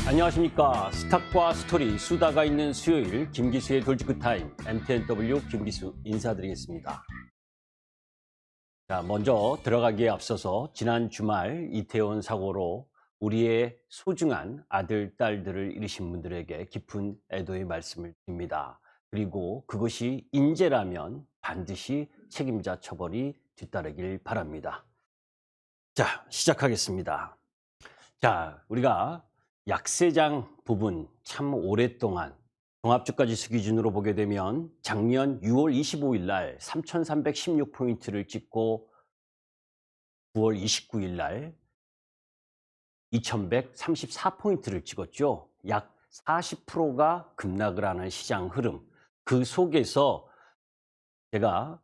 안녕하십니까. 스탁과 스토리, 수다가 있는 수요일 김기수의 돌직구 타임, MTNW 김기수 인사드리겠습니다. 자, 먼저 들어가기에 앞서서 지난 주말 이태원 사고로 우리의 소중한 아들, 딸들을 잃으신 분들에게 깊은 애도의 말씀을 드립니다. 그리고 그것이 인재라면 반드시 책임자 처벌이 뒤따르길 바랍니다. 자, 시작하겠습니다. 자, 우리가 약세장 부분 참 오랫동안 종합주가지수 기준으로 보게 되면 작년 6월 25일 날 3,316포인트를 찍고 9월 29일 날 2,134포인트를 찍었죠. 약 40%가 급락을 하는 시장 흐름. 그 속에서 제가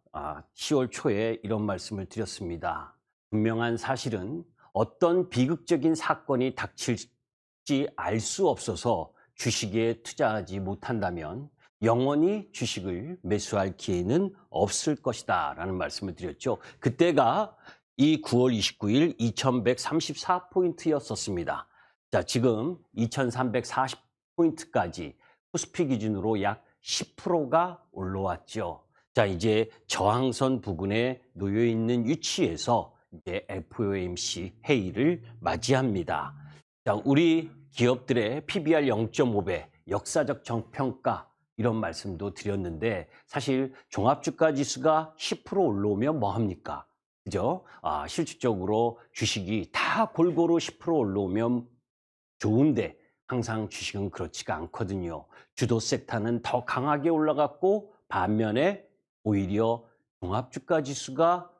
10월 초에 이런 말씀을 드렸습니다. 분명한 사실은 어떤 비극적인 사건이 닥칠지 알 수 없어서 주식에 투자하지 못한다면 영원히 주식을 매수할 기회는 없을 것이다 라는 말씀을 드렸죠. 그때가 이 9월 29일 2134포인트였었습니다. 자, 지금 2340포인트까지 코스피 기준으로 약 10%가 올라왔죠. 자, 이제 저항선 부근에 놓여 있는 위치에서 이제 FOMC 회의를 맞이합니다. 자, 우리 기업들의 PBR 0.5배, 역사적 정평가 이런 말씀도 드렸는데 사실 종합주가 지수가 10% 올라오면 뭐 합니까? 그죠? 실질적으로 주식이 다 골고루 10% 올라오면 좋은데 항상 주식은 그렇지가 않거든요. 주도 섹터는 더 강하게 올라갔고 반면에 오히려 종합주가 지수가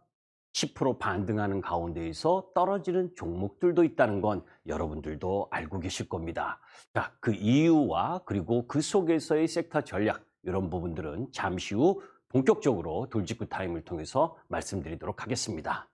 10% 반등하는 가운데에서 떨어지는 종목들도 있다는 건 여러분들도 알고 계실 겁니다. 자, 그 이유와 그리고 그 속에서의 섹터 전략 이런 부분들은 잠시 후 본격적으로 돌직구 타임을 통해서 말씀드리도록 하겠습니다.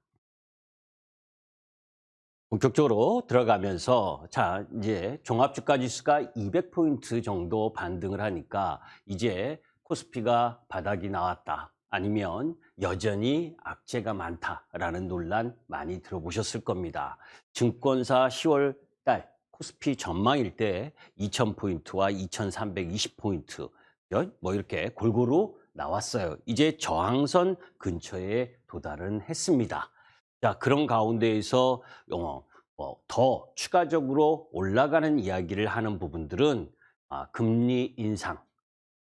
본격적으로 들어가면서 자, 이제 종합주가 지수가 200포인트 정도 반등을 하니까 이제 코스피가 바닥이 나왔다. 아니면 여전히 악재가 많다라는 논란 많이 들어보셨을 겁니다. 증권사 10월 달 코스피 전망일 때 2000포인트와 2320포인트 뭐 이렇게 골고루 나왔어요. 이제 저항선 근처에 도달은 했습니다. 자, 그런 가운데에서 더 추가적으로 올라가는 이야기를 하는 부분들은 금리 인상,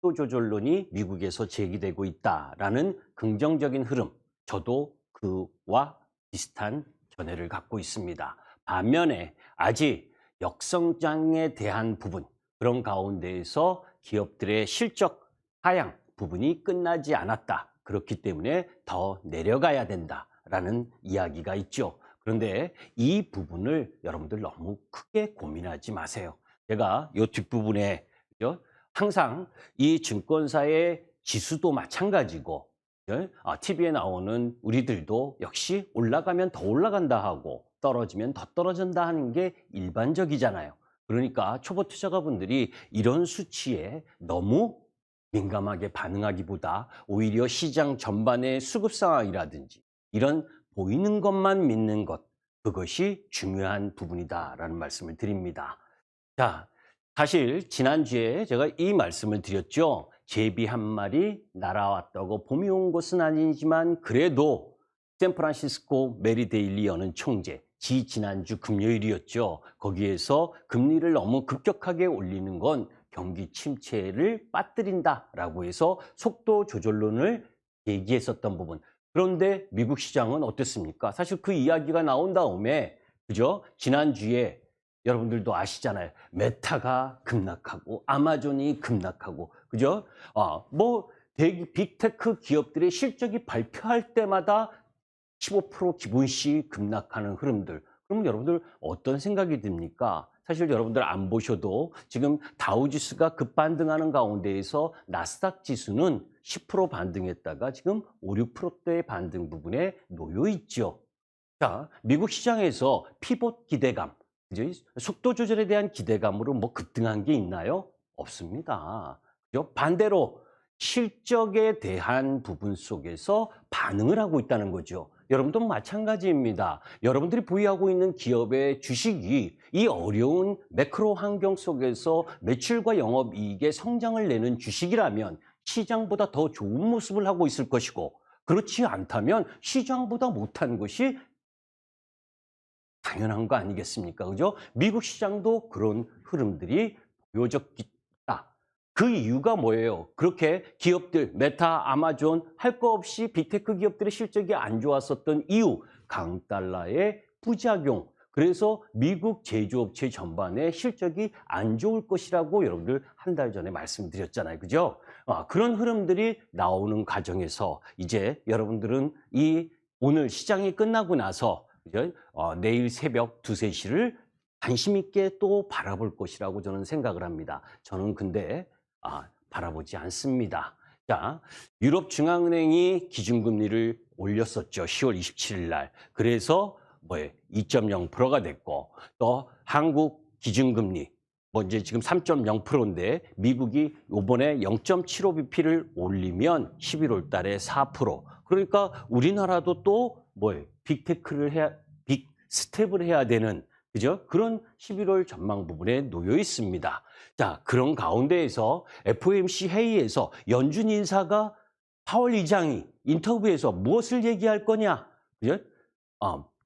또 조절론이 미국에서 제기되고 있다라는 긍정적인 흐름, 저도 그와 비슷한 견해를 갖고 있습니다. 반면에 아직 역성장에 대한 부분, 그런 가운데에서 기업들의 실적 하향 부분이 끝나지 않았다. 그렇기 때문에 더 내려가야 된다라는 이야기가 있죠. 그런데 이 부분을 여러분들 너무 크게 고민하지 마세요. 제가 이 뒷부분에 항상 이 증권사의 지수도 마찬가지고 TV에 나오는 우리들도 역시 올라가면 더 올라간다 하고 떨어지면 더 떨어진다 하는 게 일반적이잖아요. 그러니까 초보 투자가분들이 이런 수치에 너무 민감하게 반응하기보다 오히려 시장 전반의 수급 상황이라든지 이런 보이는 것만 믿는 것, 그것이 중요한 부분이다라는 말씀을 드립니다. 자, 사실 지난주에 제가 이 말씀을 드렸죠. 제비 한 마리 날아왔다고 봄이 온 것은 아니지만 그래도 샌프란시스코 메리데일리 여는 총재, 지난주 금요일이었죠. 거기에서 금리를 너무 급격하게 올리는 건 경기 침체를 빠뜨린다라고 해서 속도 조절론을 얘기했었던 부분. 그런데 미국 시장은 어땠습니까? 사실 그 이야기가 나온 다음에 그죠? 지난주에 여러분들도 아시잖아요. 메타가 급락하고 아마존이 급락하고 그죠? 뭐 빅테크 기업들의 실적이 발표할 때마다 15% 기본씩 급락하는 흐름들. 그러면 여러분들 어떤 생각이 듭니까? 사실 여러분들 안 보셔도 지금 다우지수가 급반등하는 가운데에서 나스닥 지수는 10% 반등했다가 지금 5, 6%대의 반등 부분에 놓여 있죠. 자, 미국 시장에서 피봇 기대감, 이제 속도 조절에 대한 기대감으로 뭐 급등한 게 있나요? 없습니다. 그죠? 반대로 실적에 대한 부분 속에서 반응을 하고 있다는 거죠. 여러분도 마찬가지입니다. 여러분들이 보유하고 있는 기업의 주식이 이 어려운 매크로 환경 속에서 매출과 영업이익의 성장을 내는 주식이라면 시장보다 더 좋은 모습을 하고 있을 것이고, 그렇지 않다면 시장보다 못한 것이 당연한 거 아니겠습니까? 그죠? 미국 시장도 그런 흐름들이 보여졌다. 그 이유가 뭐예요? 그렇게 기업들, 메타, 아마존 할 거 없이 빅테크 기업들의 실적이 안 좋았었던 이유, 강달러의 부작용. 그래서 미국 제조업체 전반의 실적이 안 좋을 것이라고 여러분들 한 달 전에 말씀드렸잖아요. 그죠? 그런 흐름들이 나오는 과정에서 이제 여러분들은 오늘 시장이 끝나고 나서 그죠? 내일 새벽 2, 3시를 관심 있게 또 바라볼 것이라고 저는 생각을 합니다. 저는 근데 바라보지 않습니다. 자, 유럽 중앙은행이 기준금리를 올렸었죠. 10월 27일 날. 그래서 2.0%가 됐고, 또 한국 기준금리 이제 지금 3.0%인데 미국이 이번에 0.75bp를 올리면 11월 달에 4%. 그러니까 우리나라도 또 빅테크를 빅 스텝을 해야 되는 그죠? 그런 11월 전망 부분에 놓여 있습니다. 자, 그런 가운데에서 FOMC 회의에서 연준 인사가 파월 의장이 인터뷰에서 무엇을 얘기할 거냐? 그죠?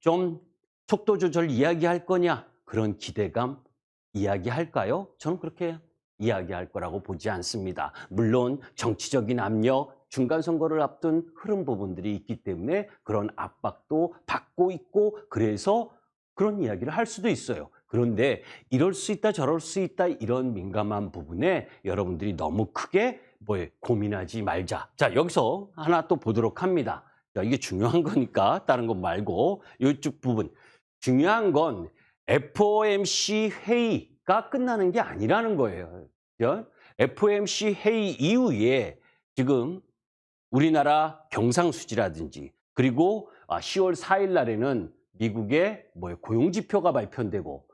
좀 속도 조절 이야기할 거냐? 그런 기대감 이야기할까요? 저는 그렇게 이야기할 거라고 보지 않습니다. 물론 정치적인 압력, 중간 선거를 앞둔 흐름 부분들이 있기 때문에 그런 압박도 받고 있고, 그래서 그런 이야기를 할 수도 있어요. 그런데 이럴 수 있다 저럴 수 있다 이런 민감한 부분에 여러분들이 너무 크게 고민하지 말자. 자, 여기서 하나 또 보도록 합니다. 자, 이게 중요한 거니까 다른 거 말고 이쪽 부분. 중요한 건 FOMC 회의가 끝나는 게 아니라는 거예요. 그죠? FOMC 회의 이후에 지금 우리나라 경상수지라든지, 그리고 10월 4일 날에는 미국의 고용지표가 발표되고,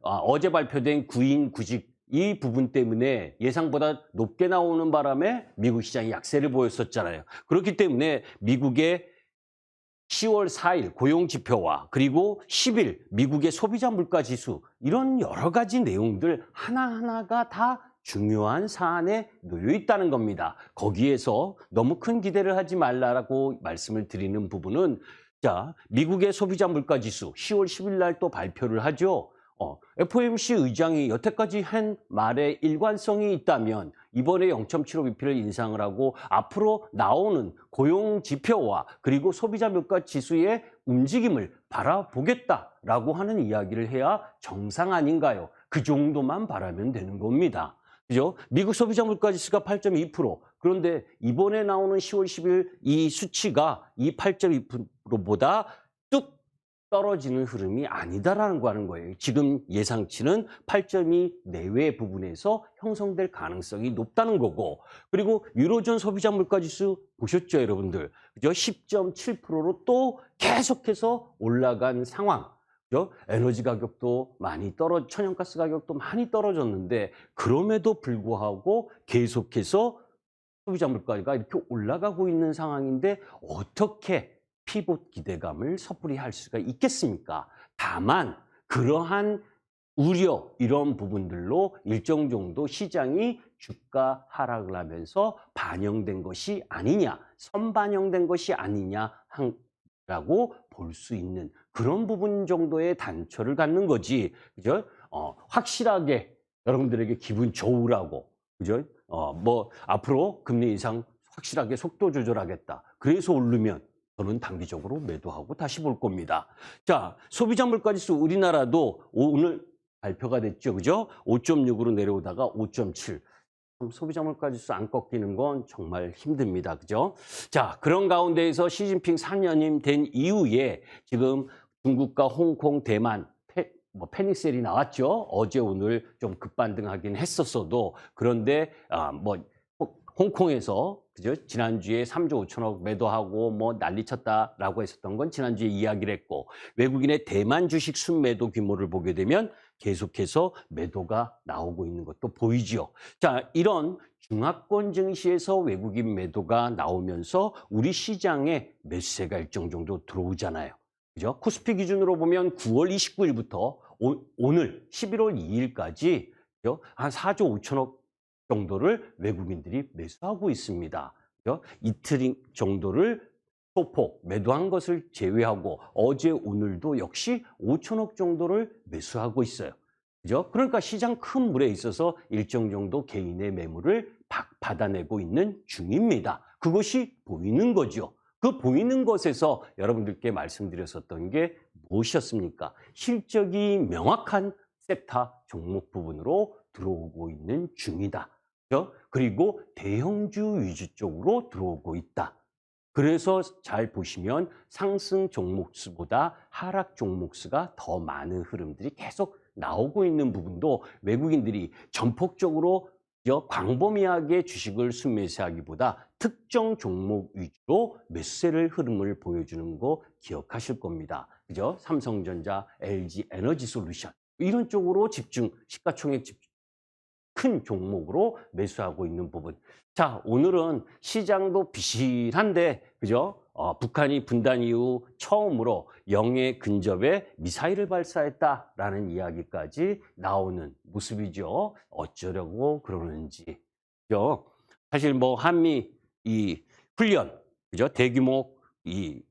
어제 발표된 구인 구직 이 부분 때문에 예상보다 높게 나오는 바람에 미국 시장이 약세를 보였었잖아요. 그렇기 때문에 미국의 10월 4일 고용지표와 그리고 10일 미국의 소비자 물가지수, 이런 여러 가지 내용들 하나하나가 다 중요한 사안에 놓여 있다는 겁니다. 거기에서 너무 큰 기대를 하지 말라고 말씀을 드리는 부분은, 자, 미국의 소비자 물가지수 10월 10일 날 또 발표를 하죠. FOMC 의장이 여태까지 한 말에 일관성이 있다면 이번에 0.75bp를 인상을 하고 앞으로 나오는 고용 지표와 그리고 소비자 물가 지수의 움직임을 바라보겠다라고 하는 이야기를 해야 정상 아닌가요? 그 정도만 바라면 되는 겁니다. 그죠? 미국 소비자 물가 지수가 8.2%. 그런데 이번에 나오는 10월 10일 이 수치가 이 8.2%보다 뚝 떨어지는 흐름이 아니다라는 거 하는 거예요. 지금 예상치는 8.2 내외 부분에서 형성될 가능성이 높다는 거고, 그리고 유로존 소비자 물가 지수 보셨죠, 여러분들? 그죠? 10.7%로 또 계속해서 올라간 상황. 그죠? 에너지 가격도 많이 천연가스 가격도 많이 떨어졌는데, 그럼에도 불구하고 계속해서 소비자 물가가 이렇게 올라가고 있는 상황인데 어떻게 피봇 기대감을 섣불리 할 수가 있겠습니까? 다만 그러한 우려, 이런 부분들로 일정 정도 시장이 주가 하락을 하면서 반영된 것이 아니냐, 선반영된 것이 아니냐라고 볼 수 있는 그런 부분 정도의 단초를 갖는 거지. 그죠? 확실하게 여러분들에게 기분 좋으라고, 그죠? 앞으로 금리 인상 확실하게 속도 조절하겠다. 그래서 오르면 저는 단기적으로 매도하고 다시 볼 겁니다. 자, 소비자 물가지수 우리나라도 오늘 발표가 됐죠. 그죠? 5.6으로 내려오다가 5.7. 소비자 물가지수 안 꺾이는 건 정말 힘듭니다. 그죠? 자, 그런 가운데에서 시진핑 4년임 된 이후에 지금 중국과 홍콩, 대만, 패닉셀이 나왔죠. 어제 오늘 좀 급반등하긴 했었어도, 그런데 홍콩에서 그죠? 지난주에 3조 5천억 매도하고 난리 쳤다라고 했었던 건 지난주에 이야기를 했고, 외국인의 대만 주식 순매도 규모를 보게 되면 계속해서 매도가 나오고 있는 것도 보이지요. 자, 이런 중화권 증시에서 외국인 매도가 나오면서 우리 시장에 매수세가 일정 정도 들어오잖아요. 그죠? 코스피 기준으로 보면 9월 29일부터 오늘 11월 2일까지 한 4조 5천억 정도를 외국인들이 매수하고 있습니다. 그죠? 이틀 정도를 소폭 매도한 것을 제외하고 어제 오늘도 역시 5천억 정도를 매수하고 있어요. 그죠? 그러니까 시장 큰 물에 있어서 일정 정도 개인의 매물을 받아내고 있는 중입니다. 그것이 보이는 거죠. 그 보이는 것에서 여러분들께 말씀드렸었던 게 무엇이었습니까? 실적이 명확한 섹터 종목 부분으로 들어오고 있는 중이다. 그죠? 그리고 대형주 위주 쪽으로 들어오고 있다. 그래서 잘 보시면 상승 종목 수보다 하락 종목 수가 더 많은 흐름들이 계속 나오고 있는 부분도 외국인들이 전폭적으로 광범위하게 주식을 순매수하기보다 특정 종목 위주로 매수세를 흐름을 보여주는 거 기억하실 겁니다. 그죠? 삼성전자, LG 에너지 솔루션 이런 쪽으로 시가총액 집중 큰 종목으로 매수하고 있는 부분. 자, 오늘은 시장도 비실한데, 그죠? 북한이 분단 이후 처음으로 영해 근접에 미사일을 발사했다라는 이야기까지 나오는 모습이죠. 어쩌려고 그러는지. 그죠? 사실 뭐 한미 이 훈련, 그죠? 대규모 이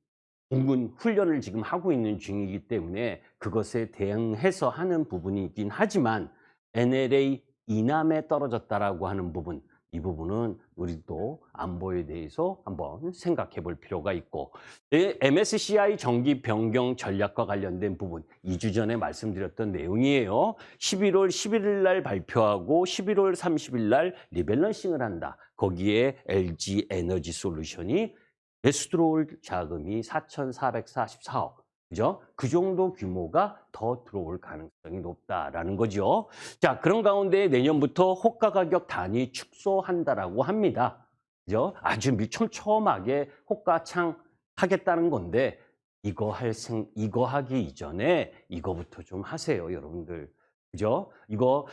공군 훈련을 지금 하고 있는 중이기 때문에 그것에 대응해서 하는 부분이긴 하지만 NLA 이남에 떨어졌다라고 하는 부분, 이 부분은 우리도 안보에 대해서 한번 생각해 볼 필요가 있고 MSCI 정기 변경 전략과 관련된 부분 2주 전에 말씀드렸던 내용이에요. 11월 11일 날 발표하고 11월 30일 날 리밸런싱을 한다. 거기에 LG 에너지 솔루션이 매수 들어올 자금이 4,444억. 그죠? 그 정도 규모가 더 들어올 가능성이 높다라는 거죠. 자, 그런 가운데 내년부터 호가 가격 단위 축소한다라고 합니다. 그죠? 아주 촘촘하게 호가창 하겠다는 건데 이거 하기 이전에 이거부터 좀 하세요, 여러분들. 그죠? 이거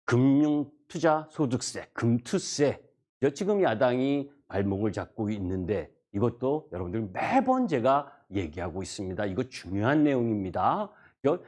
금융투자소득세, 금투세. 지금 야당이 발목을 잡고 있는데 이것도 여러분들 매번 제가 얘기하고 있습니다. 이거 중요한 내용입니다.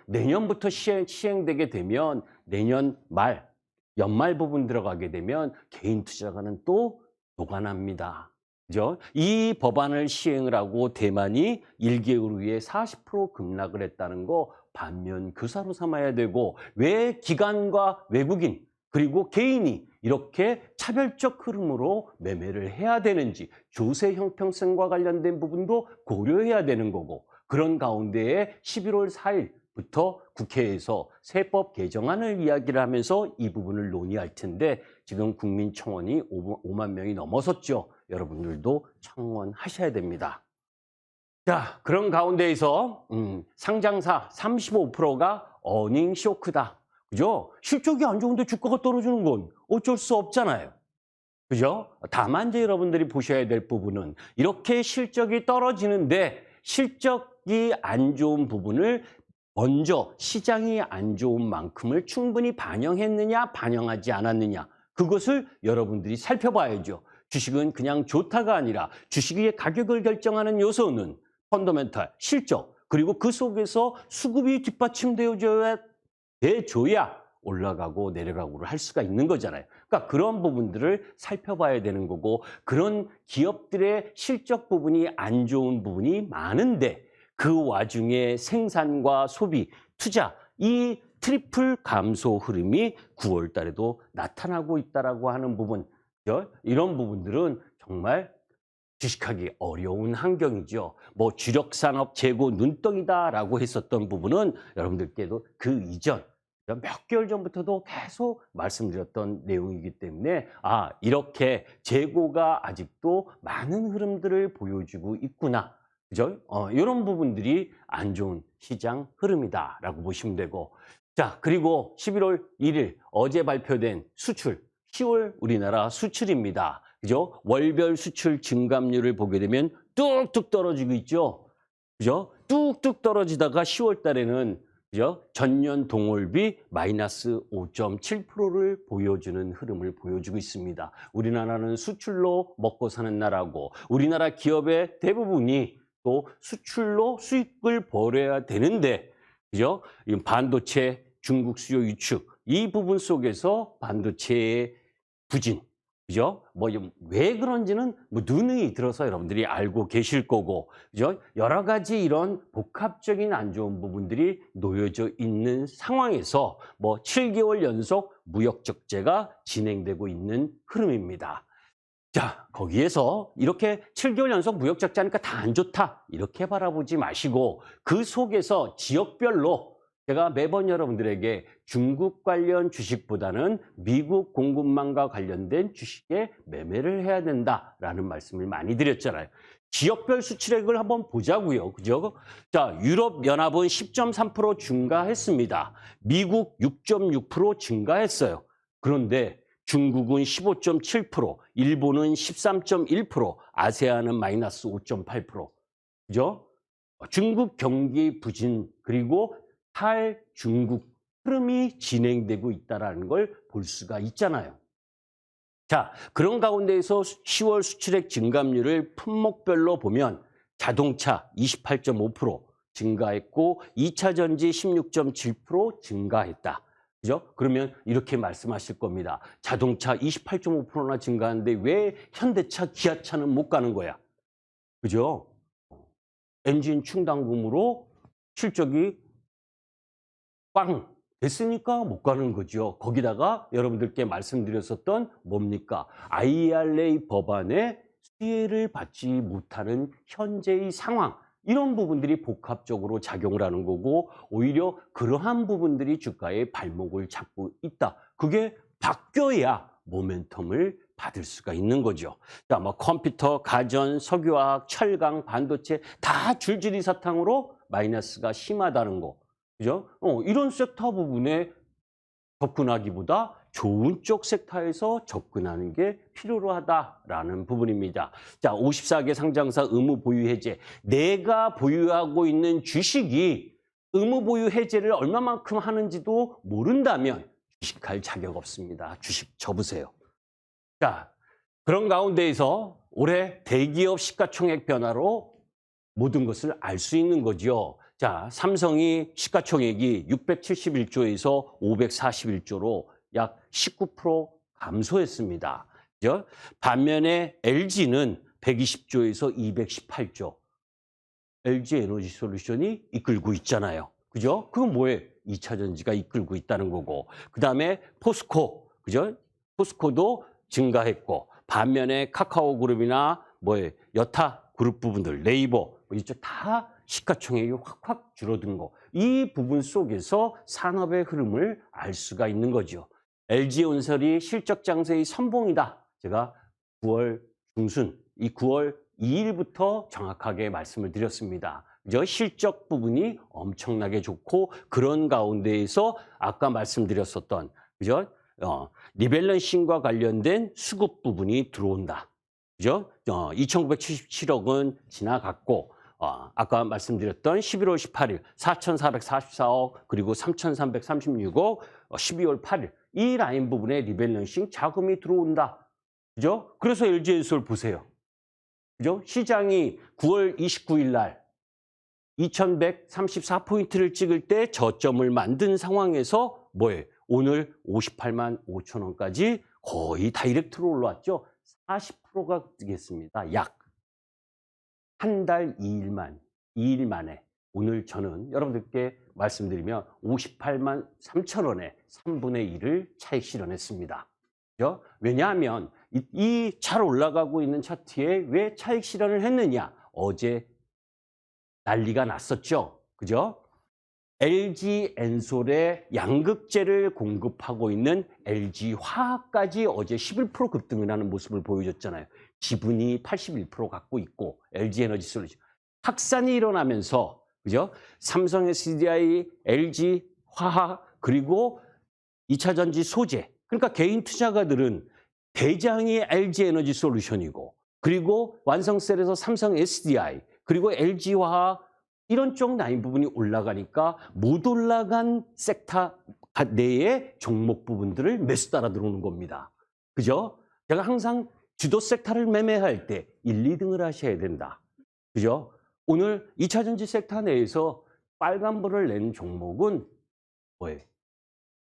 내년부터 시행되게 되면 내년 말, 연말 부분 들어가게 되면 개인 투자가는 또 노관합니다. 그죠? 이 법안을 시행을 하고 대만이 1개월 후에 40% 급락을 했다는 거 반면 교사로 삼아야 되고 왜 기관과 외국인 그리고 개인이 이렇게 차별적 흐름으로 매매를 해야 되는지 조세 형평성과 관련된 부분도 고려해야 되는 거고 그런 가운데에 11월 4일부터 국회에서 세법 개정안을 이야기를 하면서 이 부분을 논의할 텐데 지금 국민청원이 5만 명이 넘어섰죠. 여러분들도 청원하셔야 됩니다. 자, 그런 가운데에서 상장사 35%가 어닝 쇼크다. 그죠? 실적이 안 좋은데 주가가 떨어지는 건 어쩔 수 없잖아요. 그죠? 다만 이제 여러분들이 보셔야 될 부분은 이렇게 실적이 떨어지는데 실적이 안 좋은 부분을 먼저 시장이 안 좋은 만큼을 충분히 반영했느냐, 반영하지 않았느냐. 그것을 여러분들이 살펴봐야죠. 주식은 그냥 좋다가 아니라 주식의 가격을 결정하는 요소는 펀더멘탈, 실적, 그리고 그 속에서 수급이 뒷받침되어줘야 올라가고 내려가고를 할 수가 있는 거잖아요. 그러니까 그런 부분들을 살펴봐야 되는 거고 그런 기업들의 실적 부분이 안 좋은 부분이 많은데 그 와중에 생산과 소비, 투자 이 트리플 감소 흐름이 9월 달에도 나타나고 있다라고 하는 부분 이런 부분들은 정말 주식하기 어려운 환경이죠. 뭐 주력산업 재고 눈덩이다라고 했었던 부분은 여러분들께도 그 이전 몇 개월 전부터도 계속 말씀드렸던 내용이기 때문에 이렇게 재고가 아직도 많은 흐름들을 보여주고 있구나. 그죠? 이런 부분들이 안 좋은 시장 흐름이다라고 보시면 되고 자, 그리고 11월 1일 어제 발표된 수출 10월 우리나라 수출입니다. 그죠? 월별 수출 증감률을 보게 되면 뚝뚝 떨어지고 있죠. 그죠? 뚝뚝 떨어지다가 10월 달에는 그죠? 전년 동월비 마이너스 5.7%를 보여주는 흐름을 보여주고 있습니다. 우리나라는 수출로 먹고 사는 나라고 우리나라 기업의 대부분이 또 수출로 수익을 벌여야 되는데 그죠? 이 반도체 중국 수요 유축 이 부분 속에서 반도체의 부진 그죠? 뭐 왜 그런지는 뭐 누누이 들어서 여러분들이 알고 계실 거고, 그죠? 여러 가지 이런 복합적인 안 좋은 부분들이 놓여져 있는 상황에서 뭐 7개월 연속 무역 적자가 진행되고 있는 흐름입니다. 자, 거기에서 이렇게 7개월 연속 무역 적자니까 다 안 좋다 이렇게 바라보지 마시고 그 속에서 지역별로 제가 매번 여러분들에게 중국 관련 주식보다는 미국 공급망과 관련된 주식에 매매를 해야 된다라는 말씀을 많이 드렸잖아요. 지역별 수출액을 한번 보자고요. 그죠? 자, 유럽연합은 10.3% 증가했습니다. 미국 6.6% 증가했어요. 그런데 중국은 15.7%, 일본은 13.1%, 아세안은 마이너스 5.8%. 그죠? 중국 경기 부진 그리고 탈중국 흐름이 진행되고 있다는 걸 볼 수가 있잖아요. 자, 그런 가운데에서 10월 수출액 증감률을 품목별로 보면 자동차 28.5% 증가했고 2차 전지 16.7% 증가했다. 그죠? 그러면 이렇게 말씀하실 겁니다. 자동차 28.5%나 증가하는데 왜 현대차, 기아차는 못 가는 거야? 그죠? 엔진 충당금으로 실적이 빵 됐으니까 못 가는 거죠. 거기다가 여러분들께 말씀드렸었던 뭡니까? IRA 법안에 수혜를 받지 못하는 현재의 상황. 이런 부분들이 복합적으로 작용을 하는 거고 오히려 그러한 부분들이 주가의 발목을 잡고 있다. 그게 바뀌어야 모멘텀을 받을 수가 있는 거죠. 자, 뭐 컴퓨터, 가전, 석유화학, 철강, 반도체 다 줄줄이 사탕으로 마이너스가 심하다는 거. 그죠? 이런 섹터 부분에 접근하기보다 좋은 쪽 섹터에서 접근하는 게 필요로 하다라는 부분입니다. 자, 54개 상장사 의무 보유 해제. 내가 보유하고 있는 주식이 의무 보유 해제를 얼마만큼 하는지도 모른다면 주식할 자격 없습니다. 주식 접으세요. 자, 그런 가운데에서 올해 대기업 시가총액 변화로 모든 것을 알 수 있는 거죠. 자, 삼성이 시가총액이 671조에서 541조로 약 19% 감소했습니다. 그죠? 반면에 LG는 120조에서 218조. LG 에너지 솔루션이 이끌고 있잖아요. 그죠? 그건 뭐예요? 2차 전지가 이끌고 있다는 거고. 그다음에 포스코. 그죠? 포스코도 증가했고. 반면에 카카오 그룹이나 여타 그룹 부분들, 네이버 이쪽 다 시가총액이 확확 줄어든 거. 이 부분 속에서 산업의 흐름을 알 수가 있는 거죠. LG온설이 실적 장세의 선봉이다. 제가 9월 중순, 이 9월 2일부터 정확하게 말씀을 드렸습니다. 그죠? 실적 부분이 엄청나게 좋고 그런 가운데에서 아까 말씀드렸었던 그죠? 리밸런싱과 관련된 수급 부분이 들어온다. 그죠? 2,977억은 지나갔고 아까 말씀드렸던 11월 18일 4,444억 그리고 3,336억 12월 8일 이 라인 부분에 리밸런싱 자금이 들어온다. 그죠? 그래서 LG엔솔 보세요. 그죠? 시장이 9월 29일 날 2,134포인트를 찍을 때 저점을 만든 상황에서 뭐예요? 오늘 58만 5천 원까지 거의 다이렉트로 올라왔죠. 40%가 되겠습니다. 약 한 달 2일 만에 오늘 저는 여러분들께 말씀드리면 58만 3천 원에 3분의 1을 차익 실현했습니다. 그죠? 왜냐하면 이 잘 올라가고 있는 차트에 왜 차익 실현을 했느냐? 어제 난리가 났었죠. 그죠? LG엔솔에 양극재를 공급하고 있는 LG화학까지 어제 11% 급등을 하는 모습을 보여줬잖아요. 지분이 81% 갖고 있고 LG에너지솔루션 확산이 일어나면서 그죠? 삼성 SDI, LG화학 그리고 2차 전지 소재 그러니까 개인 투자가들은 대장이 LG에너지솔루션이고 그리고 완성셀에서 삼성 SDI 그리고 LG화학 이런 쪽 라인 부분이 올라가니까 못 올라간 섹터 내의 종목 부분들을 매수 따라 들어오는 겁니다. 그죠? 제가 항상 주도 섹터를 매매할 때 1, 2등을 하셔야 된다. 그죠? 오늘 2차전지 섹터 내에서 빨간불을 낸 종목은 뭐예요?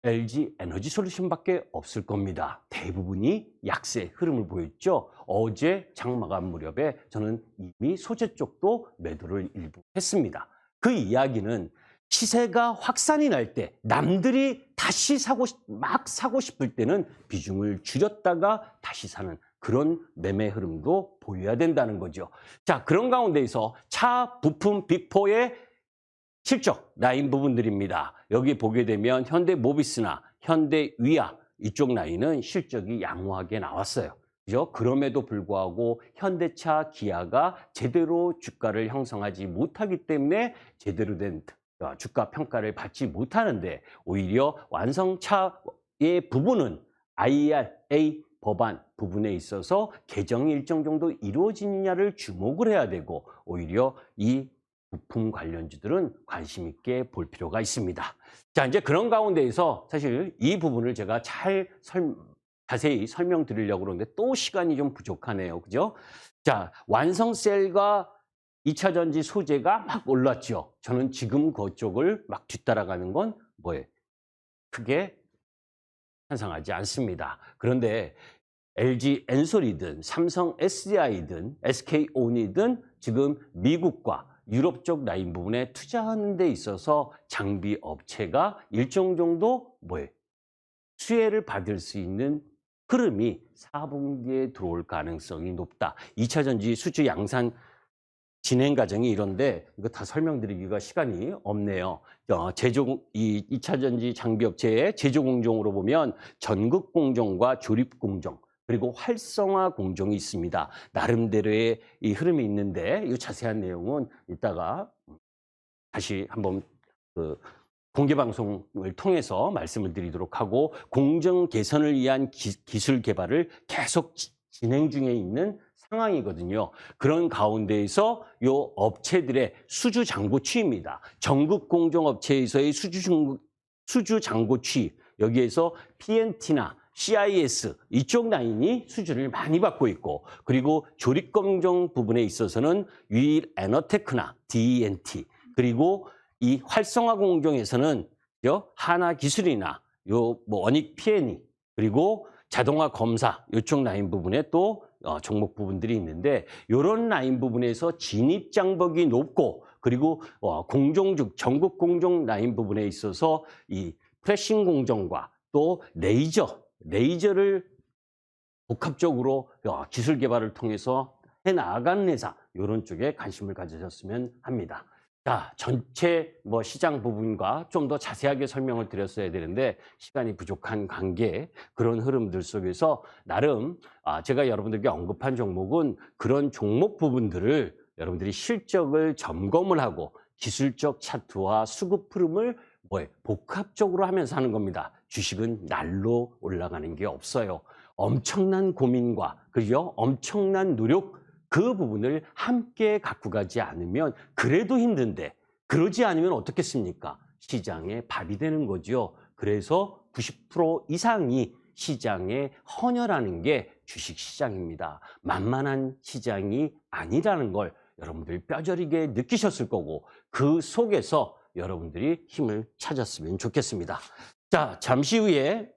LG 에너지 솔루션밖에 없을 겁니다. 대부분이 약세 흐름을 보였죠. 어제 장 마감 무렵에 저는 이미 소재 쪽도 매도를 일부 했습니다. 그 이야기는 시세가 확산이 날 때 남들이 다시 막 사고 싶을 때는 비중을 줄였다가 다시 사는 그런 매매 흐름도 보여야 된다는 거죠. 자, 그런 가운데에서 차 부품 빅4의 실적 라인 부분들입니다. 여기 보게 되면 현대모비스나 현대위아 이쪽 라인은 실적이 양호하게 나왔어요. 그죠? 그럼에도 불구하고 현대차, 기아가 제대로 주가를 형성하지 못하기 때문에 제대로 된 주가 평가를 받지 못하는데 오히려 완성차의 부분은 IRA 법안 부분에 있어서 개정이 일정 정도 이루어지느냐를 주목을 해야 되고 오히려 이 부품 관련주들은 관심 있게 볼 필요가 있습니다. 자, 이제 그런 가운데에서 사실 이 부분을 제가 자세히 설명드리려고 그러는데 또 시간이 좀 부족하네요. 그죠? 자, 완성셀과 2차전지 소재가 막 올랐죠. 저는 지금 그쪽을 막 뒤따라가는 건 뭐예요? 크게 찬성하지 않습니다. 그런데 LG 엔솔이든 삼성 SDI든 SK온이든 지금 미국과 유럽 쪽 라인 부분에 투자하는 데 있어서 장비 업체가 일정 정도 수혜를 받을 수 있는 흐름이 4분기에 들어올 가능성이 높다. 2차 전지 수주 양산 진행 과정이 이런데 이거 다 설명드리기가 시간이 없네요. 이 2차 전지 장비 업체의 제조 공정으로 보면 전극 공정과 조립 공정 그리고 활성화 공정이 있습니다. 나름대로의 이 흐름이 있는데 이 자세한 내용은 이따가 다시 한번 공개 방송을 통해서 말씀을 드리도록 하고 공정 개선을 위한 기술 개발을 계속 진행 중에 있는 상황이거든요. 그런 가운데에서 이 업체들의 수주 장고 취입니다. 전국 공정업체에서의 수주 장고 취 여기에서 PNT나 CIS 이쪽 라인이 수주를 많이 받고 있고 그리고 조립공정 부분에 있어서는 유일 에너테크나 DNT 그리고 이 활성화 공정에서는 하나기술이나 원익 P&E 그리고 자동화 검사 이쪽 라인 부분에 또 종목 부분들이 있는데 이런 라인 부분에서 진입 장벽이 높고 그리고 전국 공정 라인 부분에 있어서 이 프레싱 공정과 또 레이저를 복합적으로 기술 개발을 통해서 해나가는 회사 이런 쪽에 관심을 가지셨으면 합니다. 자, 전체 시장 부분과 좀 더 자세하게 설명을 드렸어야 되는데 시간이 부족한 관계 그런 흐름들 속에서 나름 제가 여러분들께 언급한 종목은 그런 종목 부분들을 여러분들이 실적을 점검을 하고 기술적 차트와 수급 흐름을 복합적으로 하면서 하는 겁니다. 주식은 날로 올라가는 게 없어요. 엄청난 고민과 그죠? 엄청난 노력 그 부분을 함께 갖고 가지 않으면 그래도 힘든데 그러지 않으면 어떻겠습니까? 시장에 밥이 되는 거죠. 그래서 90% 이상이 시장에 헌혈하는 게 주식시장입니다. 만만한 시장이 아니라는 걸 여러분들이 뼈저리게 느끼셨을 거고 그 속에서 여러분들이 힘을 찾았으면 좋겠습니다. 자, 잠시 후에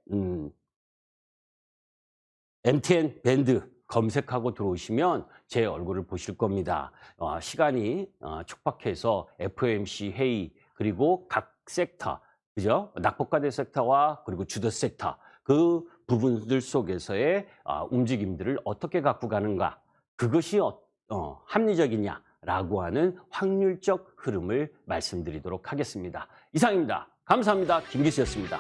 MTN 밴드 검색하고 들어오시면 제 얼굴을 보실 겁니다. 시간이 촉박해서 FOMC 회의 그리고 각 섹터, 그죠? 낙폭과대 섹터와 그리고 주도 섹터 그 부분들 속에서의 움직임들을 어떻게 갖고 가는가 그것이 합리적이냐라고 하는 확률적 흐름을 말씀드리도록 하겠습니다. 이상입니다. 감사합니다. 김기수였습니다.